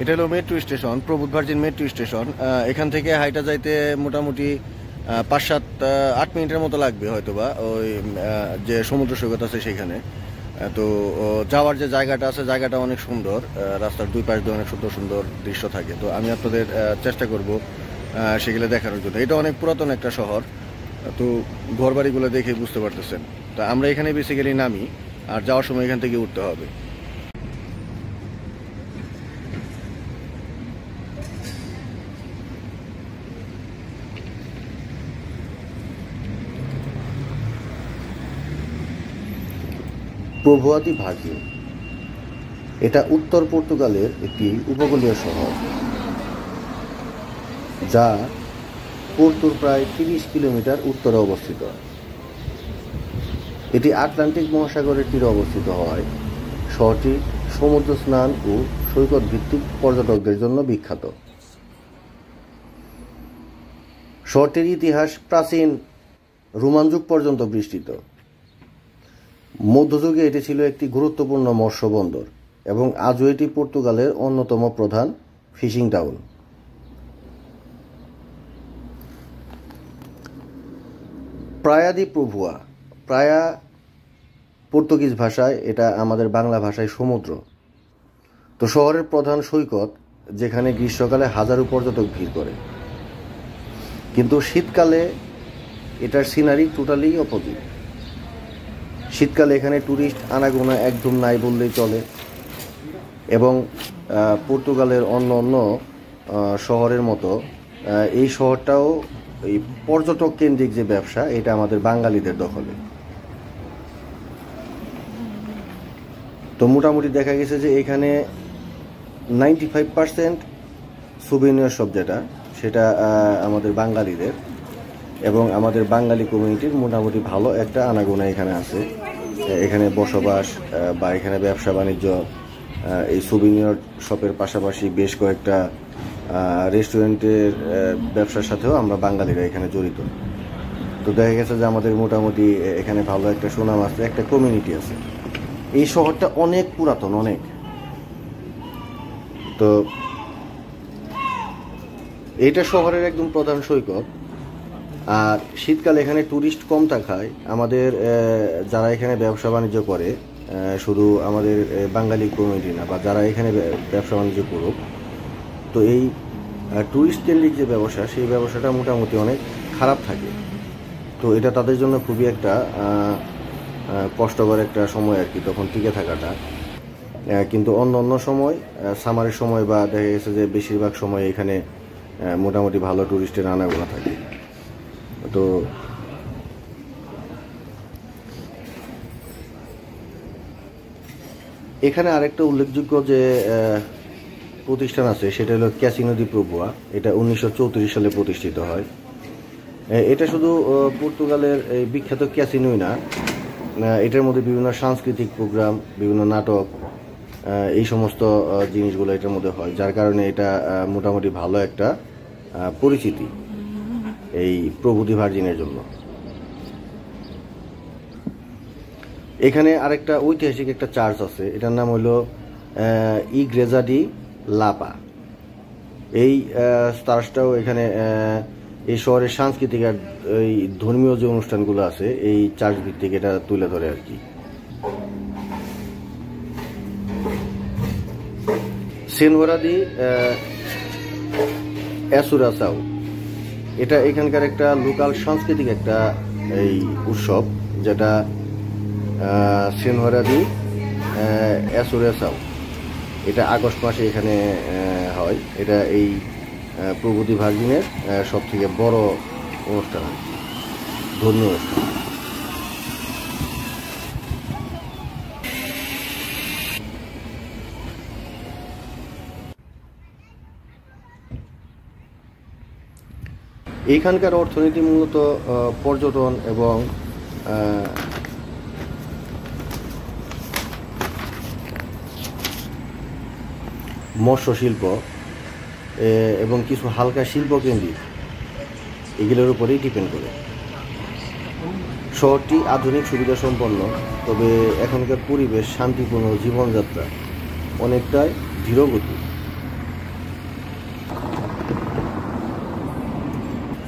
এটা হলো metro station, প্রবোধ virgin metro station. এখান থেকে হাইটা যাইতে মোটামুটি 5-7-8 মিনিটের মতো লাগবে হয়তোবা, ওই যে সমুদ্র সৈকত আছে সেখানে। তো যাওয়ার যে জায়গাটা আছে, জায়গাটা অনেক সুন্দর, রাস্তার দুই পাশ দিয়ে অনেক সুন্দর সুন্দর দৃশ্য থাকে। তো আমি আপনাদের চেষ্টা করব সেগুলো দেখানোর জন্য। এটা অনেক পুরাতন একটা শহর, তো ঘরবাড়িগুলো দেখে বুঝতে পারতেছেন। তো আমরা এখানে বেসিক্যালি নামি, আর যাওয়ার সময় এখান থেকে উঠতে হবে। পোভোয়া দি ভার্জিন এটা উত্তর পর্তুগালের একটি উপকূলীয় শহর, যা পোর্তোর প্রায় 30 কিলোমিটার উত্তরে অবস্থিত। এটি আটলান্টিক মহাসাগরের তীরে অবস্থিত হওয়ায় শহরটি সমুদ্র স্নান ও সৈকত ভিত্তিক পর্যটকদের জন্য বিখ্যাত। শহরটির ইতিহাস প্রাচীন রোমান যুগ পর্যন্ত বিস্তৃত। মধ্যযুগে এটি ছিল একটি গুরুত্বপূর্ণ মৎস্য বন্দর এবং আজও এটি পর্তুগালের অন্যতম প্রধান ফিশিং টাউন। প্রায়া দি পোভোয়া, প্রায়া পর্তুগিজ ভাষায়, এটা আমাদের বাংলা ভাষায় সমুদ্র। তো শহরের প্রধান সৈকত, যেখানে গ্রীষ্মকালে হাজারো পর্যটক ভিড় করে, কিন্তু শীতকালে এটার সিনারি টোটালি অপোজিট। শীতকালে এখানে ট্যুরিস্ট আনাগোনা একদম নাই বললেই চলে, এবং পর্তুগালের অন্য অন্য শহরের মতো এই শহরটাও এই পর্যটক কেন্দ্রিক যে ব্যবসা, এটা আমাদের বাঙালিদের দখলে। তো মোটামুটি দেখা গেছে যে এখানে 95% সুভিনিয়র শপ যেটা, সেটা আমাদের বাঙালিদের, এবং আমাদের বাঙালি কমিউনিটির মোটামুটি ভালো একটা আনাগোনা এখানে আছে। এখানে বসবাস বা এখানে ব্যবসা বাণিজ্য, এই সুভিনিয়র শপের পাশাপাশি বেশ কয়েকটা রেস্টুরেন্টের ব্যবসার সাথেও আমরা বাঙালিরা এখানে জড়িত। তো দেখা গেছে যে আমাদের মোটামুটি এখানে ভালো একটা সুনাম আছে, একটা কমিউনিটি আছে। এই শহরটা অনেক পুরাতন, অনেক। তো এইটা শহরের একদম প্রধান সৈকত। আর শীতকালে এখানে ট্যুরিস্ট কম থাকায় আমাদের যারা এখানে ব্যবসা বাণিজ্য করে, শুধু আমাদের বাঙালি কমিউনিটি না, বা যারা এখানে ব্যবসা বাণিজ্য করুক, তো এই ট্যুরিস্ট কেন্দ্রিক যে ব্যবসা, সেই ব্যবসাটা মোটামুটি অনেক খারাপ থাকে। তো এটা তাদের জন্য খুবই একটা কষ্টকর একটা সময় আর কি, তখন টিকে থাকাটা। কিন্তু অন্য অন্য সময়, সামারের সময় বা দেখা গেছে যে বেশিরভাগ সময় এখানে মোটামুটি ভালো ট্যুরিস্টের আনাগোনা থাকে। তো এখানে আরেকটা উল্লেখযোগ্য যে প্রতিষ্ঠান আছে, সেটা হলো ক্যাসিনো দি পোভোয়া। এটা 1934 সালে প্রতিষ্ঠিত হয়। এটা শুধু পর্তুগালের এই বিখ্যাত ক্যাসিনোই না, এটার মধ্যে বিভিন্ন সাংস্কৃতিক প্রোগ্রাম, বিভিন্ন নাটক, এই সমস্ত জিনিসগুলো এটার মধ্যে হয়, যার কারণে এটা মোটামুটি ভালো একটা পরিচিতি এই প্রভুতি ভার্জিনের জন্য। এখানে আরেকটা ঐতিহাসিক একটা চার্চ আছে, এটার নাম হলো ইগ্রেজা ডি লাপা। এই চার্চটাও এখানে এই শহরের সাংস্কৃতিক আর এই ধর্মীয় যে অনুষ্ঠানগুলো আছে, এই চার্চ ভিত্তিক এটা তুলে ধরে আর কি। সেনহোরা দি অ্যাসুরাসাও, এটা এখানকার একটা লোকাল সাংস্কৃতিক একটা এই উৎসব, যেটা সেনহোরা দি অ্যাসুরাসাও, এটা আগস্ট মাসে এখানে হয়। এটা এই প্রভুতি ভার্জিনের সব থেকে বড় অনুষ্ঠান, ধর্মীয় অনুষ্ঠান। এইখানকার অর্থনীতি মূলত পর্যটন এবং মৎস্য শিল্প এবং কিছু হালকা শিল্প কেন্দ্রিক, এগুলোর উপরেই ডিপেন্ড করে। শহরটি আধুনিক সুবিধা সম্পন্ন, তবে এখনকার পরিবেশ শান্তিপূর্ণ, জীবনযাত্রা অনেকটাই ধীরগতি।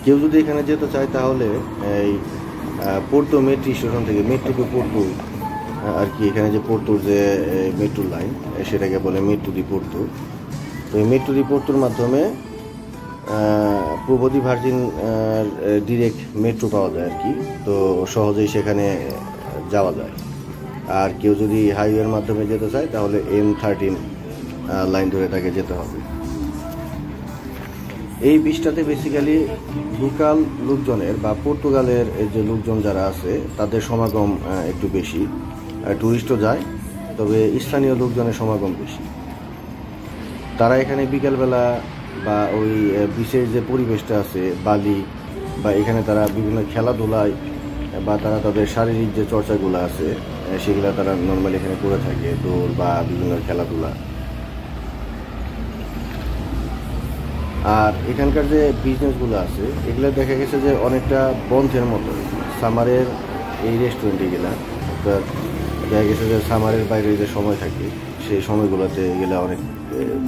কেউ যদি এখানে যেতে চায় তাহলে এই পোর্তো মেট্রো স্টেশন থেকে মেট্রো টু পোর্তো আর কি, এখানে যে পোর্তোর যে মেট্রো লাইন সেটাকে বলে মেট্রো দি পোর্তো। তো এই মেট্রো দি পোর্তোর মাধ্যমে পূর্ব দি ভার্জিন ডিরেক্ট মেট্রো পাওয়া যায় আর কি। তো সহজেই সেখানে যাওয়া যায়। আর কেউ যদি হাইওয়ের মাধ্যমে যেতে চায় তাহলে M13 লাইন ধরে তাকে যেতে হবে। এই বীজটাতে বেসিক্যালি লোকাল লোকজনের বা পর্তুগালের যে লোকজন যারা আছে তাদের সমাগম একটু বেশি, ট্যুরিস্টও যায়, তবে স্থানীয় লোকজনের সমাগম বেশি। তারা এখানে বিকেলবেলা বা ওই বিচের যে পরিবেশটা আছে বালি বা এখানে তারা বিভিন্ন খেলাধুলায় বা তারা তাদের শারীরিক যে চর্চাগুলো আছে সেগুলো তারা নর্মালি এখানে করে থাকে, দৌড় বা বিভিন্ন খেলাধুলা। আর এখানকার যে বিজনেসগুলো আছে এগুলো দেখা গেছে যে অনেকটা বন্ধের মতো। সামারের এই রেস্টুরেন্টে গেলে দেখা গেছে যে সামারের বাইরে যে সময় থাকে সেই সময়গুলোতে গেলে অনেক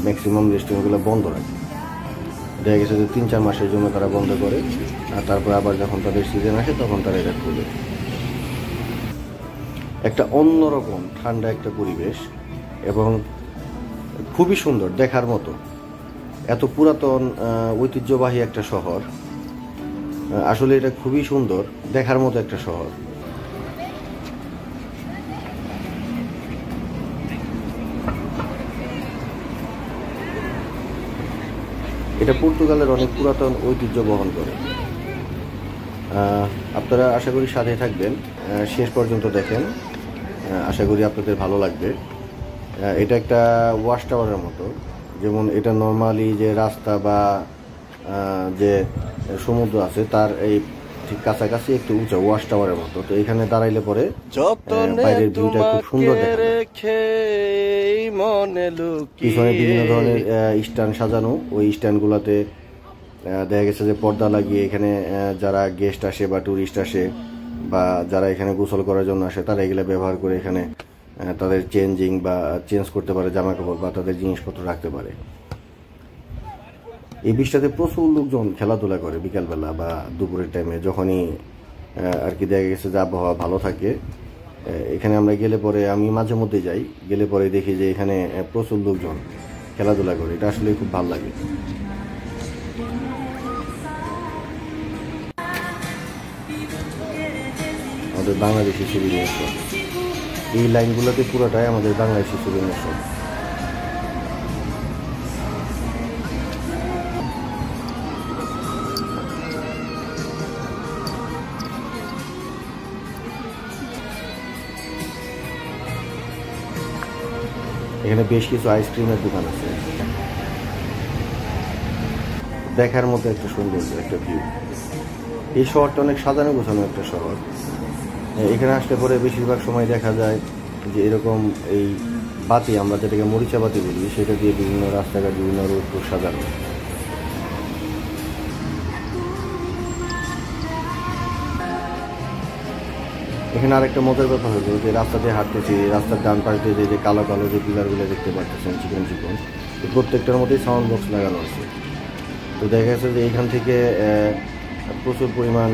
ম্যাক্সিমাম রেস্টুরেন্টগুলো বন্ধ রাখে। দেখা গেছে যে 3-4 মাসের জন্য তারা বন্ধ করে, আর তারপর আবার যখন তাদের সিজন আসে তখন তারা এটা খুলে। একটা অন্যরকম ঠান্ডা একটা পরিবেশ এবং খুবই সুন্দর দেখার মতো। এত পুরাতন ঐতিহ্যবাহী একটা শহর, আসলে এটা খুবই সুন্দর দেখার মতো একটা শহর। এটা পর্তুগালের অনেক পুরাতন ঐতিহ্য বহন করে। আপনারা আশা করি সাথে থাকবেন, শেষ পর্যন্ত দেখেন, আশা করি আপনাদের ভালো লাগবে। এটা একটা ওয়াচ টাওয়ারের মতো, যেমন এটা নর্মালি যে রাস্তা বা যে সমুদ্র আছে তার এই ঠিক কাছাকাছি একটু উঁচা ওয়াচ টাওয়ারের মতো। তো এখানে দাঁড়াইলে পরে বাইরের ভিউটা খুব সুন্দর দেখা যায়। পিছনে বিভিন্ন ধরনের স্ট্যান্ড সাজানো, ওই স্ট্যান্ডগুলোতে দেখা গেছে যে পর্দা লাগিয়ে এখানে যারা গেস্ট আসে বা ট্যুরিস্ট আসে বা যারা এখানে গোসল করার জন্য আসে তারা এগুলো ব্যবহার করে এখানে তাদের চেঞ্জিং বা চেঞ্জ করতে পারে জামা কাপড় বা তাদের জিনিসপত্র রাখতে পারে। এই বীজটাতে প্রচুর লোকজন খেলাধুলা করে বিকালবেলা বা দুপুরের টাইমে, যখনই আর কি দেখা গেছে যে আবহাওয়া ভালো থাকে। এখানে আমরা গেলে পরে, আমি মাঝে মধ্যে যাই, গেলে পরে দেখি যে এখানে প্রচুর লোকজন খেলাধুলা করে। এটা আসলে খুব ভালো লাগে। আমাদের বাংলাদেশি সুবিনিয়ার শপ, এই লাইনগুলোতে পুরোটাই আমাদের বাংলাদেশি সুবিনিয়ার শপ। এখানে বেশ কিছু আইসক্রিমের দোকান আছে, দেখার মতো একটা সুন্দর একটা ভিউ। এই শহরটা অনেক সাজানো গোছানো একটা শহর। এখানে আসলে পরে বেশিরভাগ সময় দেখা যায় যে এরকম এই বাতি, আমরা যেটাকে মরিচা বাতি বলি, সেটা দিয়ে বিভিন্ন রাস্তাঘাট বিভিন্ন রোড সাজানো। এখানে আরেকটা মজার ব্যাপার হলো যে রাস্তা দিয়ে হাঁটতেছি, রাস্তার ডান পাশে যে কালো কালো যে পিলারগুলো দেখতে পাচ্ছেন চিকন চিকন, প্রত্যেকটার মধ্যেই সাউন্ড বক্স লাগানো আছে। তো দেখা গেছে যে এইখান থেকে প্রচুর পরিমাণ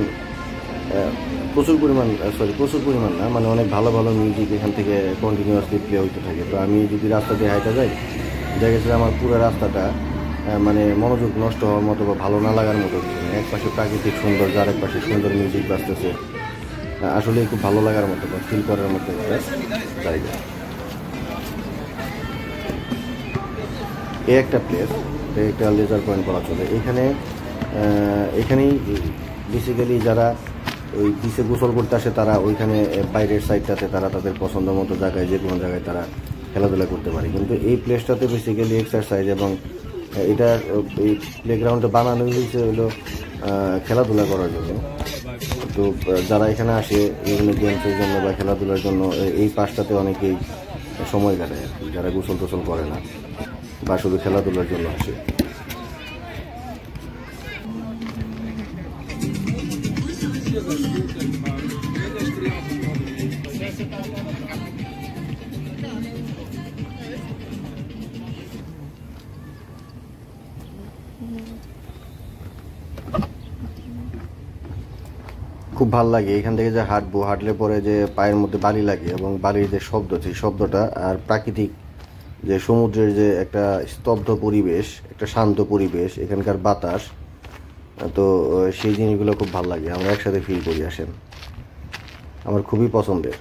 না, মানে অনেক ভালো ভালো মিউজিক এখান থেকে কন্টিনিউয়াসলি প্লে হইতে থাকে। তো আমি যদি রাস্তা দিয়ে হাঁটা যাই, দেখা গেছে আমার পুরো রাস্তাটা মানে মনোযোগ নষ্ট হওয়ার মতো বা ভালো না লাগার মতো কিছু নেই। এক পাশে প্রাকৃতিক সৌন্দর্য, আর এক পাশে সুন্দর মিউজিক বাজতেছে, আসলে খুব ভালো লাগার মতো বা ফিল করার মতো একটা জায়গা। এই একটা প্লেস, একটা লেজার পয়েন্ট বলা চলে। এখানেই বেসিক্যালি যারা ওই বিচে গোসল করতে আসে তারা ওইখানে বাইরের সাইডটাতে তারা তাদের পছন্দ মতো জায়গায় যে কোনো জায়গায় তারা খেলাধুলা করতে পারে। কিন্তু এই প্লেসটাতে বেসিক্যালি এক্সারসাইজ, এবং এটা এই প্লেগ্রাউন্ডে বানানো হয়েছে হলো খেলাধুলা করার জন্য। তো যারা এখানে আসে বিভিন্ন গেমসের জন্য বা খেলাধুলার জন্য এই পাশটাতে অনেকেই সময় কাটায় আর কি, যারা গোসল টোসল করে না বা শুধু খেলাধুলার জন্য আসে। খুব ভাল লাগে। এখান থেকে যে হাঁটলে পরে যে পায়ের মধ্যে বালি লাগে এবং বালির যে শব্দ, সেই শব্দটা আর প্রাকৃতিক যে সমুদ্রের যে একটা স্তব্ধ পরিবেশ, একটা শান্ত পরিবেশ, এখানকার বাতাস, তো সেই জিনিসগুলো খুব ভাল লাগে। আমরা একসাথে ফিল করি। আসেন, আমার খুবই পছন্দের।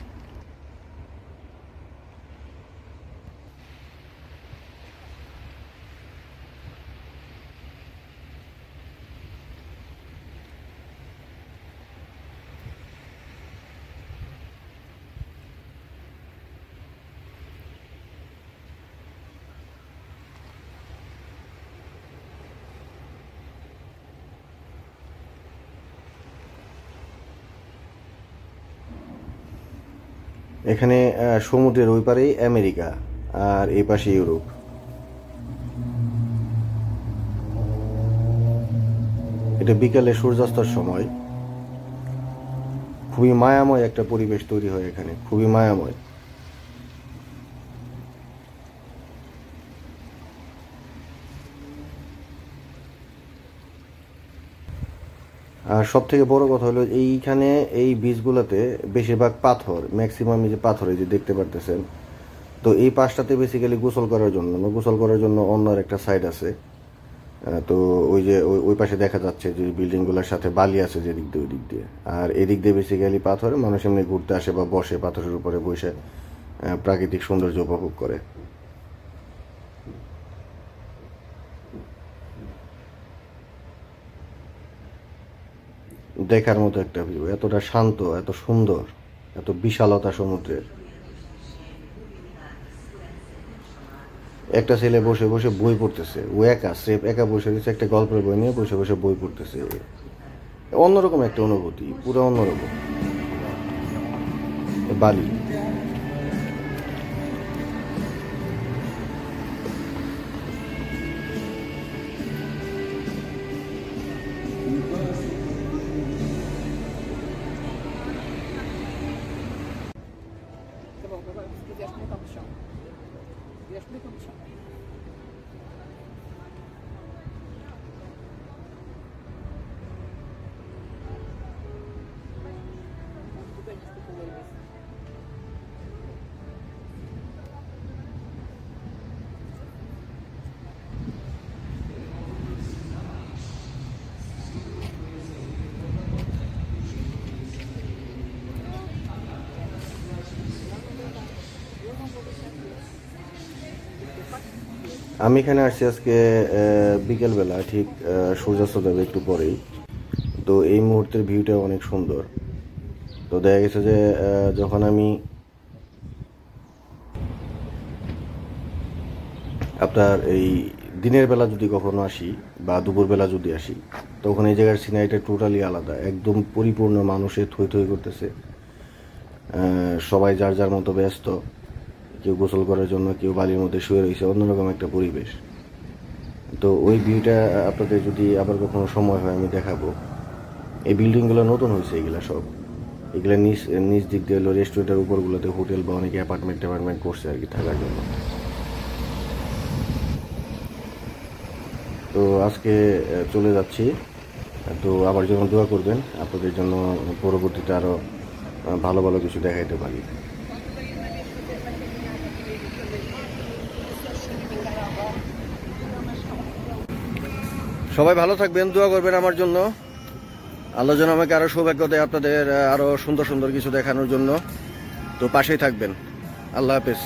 এখানে সমুদ্রের ওই পারেই আমেরিকা আর এই পাশে ইউরোপ। এটা বিকালে সূর্যাস্তের সময়। খুবই মায়াময় একটা পরিবেশ তৈরি হয় এখানে, খুবই মায়াময়। আর সব থেকে বড় কথা হলো এইখানে এই বীজগুলোতে বেশিরভাগ পাথর, ম্যাক্সিমাম যে পাথর এই যে দেখতে পারতেছেন। তো এই পাশটাতে বেসিক্যালি গোসল করার জন্য অন্য একটা সাইড আছে। তো ওই যে ওই পাশে দেখা যাচ্ছে যে বিল্ডিংগুলোর সাথে বালি আছে যে দিক দিয়ে, ওই দিক দিয়ে। আর এদিক দিয়ে বেসিক্যালি পাথরে মানুষ এমনি ঘুরতে আসে বা বসে পাথরের উপরে বসে প্রাকৃতিক সৌন্দর্য উপভোগ করে। দেখার মতো একটা ভিউ, এতটা শান্ত, এত সুন্দর, এত বিশালতা সমুদ্রের। একটা ছেলে বসে বসে বই পড়তেছে, ও স্রেফ একা বসে রয়েছে, একটা গল্পের বই নিয়ে বসে বসে বই পড়তেছে। অন্যরকম একটা অনুভূতি, পুরো অন্যরকম। বালি। আমি এখানে আসছি আজকে বিকেলবেলা, ঠিক সূর্যাস্ত যাবে একটু পরেই। তো এই মুহূর্তের ভিউটা অনেক সুন্দর। তো দেখা গেছে যে যখন আমি আপনার এই দিনের বেলা যদি কখনো আসি বা দুপুরবেলা যদি আসি, তখন এই জায়গার সিনারিটা টোটালি আলাদা, একদম পরিপূর্ণ। মানুষে থই থই করতেছে, সবাই যার যার মতো ব্যস্ত। কেউ গোসল করার জন্য, কেউ বালির মধ্যে শুয়ে রয়েছে, অন্যরকম একটা পরিবেশ। তো ওই ভিউটা আপনাদের যদি আবার কখনো সময় হয় আমি দেখাবো। এই বিল্ডিংগুলো নতুন হয়েছে, এগুলা সব, এগুলা নিচ দিক দিয়ে হলো রেস্টুরেন্টের উপরগুলোতে হোটেল বা অনেকে অ্যাপার্টমেন্ট করছে আর কি থাকার জন্য। তো আজকে চলে যাচ্ছি। তো আবার জন্য দোয়া করবেন, আপনাদের জন্য পরবর্তীতে আরও ভালো ভালো কিছু দেখাইতে পারি। সবাই ভালো থাকবেন, দোয়া করবেন আমার জন্য। আল্লাহ যেন আমাকে আরও সৌভাগ্য দেয় আপনাদের আরও সুন্দর সুন্দর কিছু দেখানোর জন্য। তো পাশেই থাকবেন। আল্লাহ হাফেজ।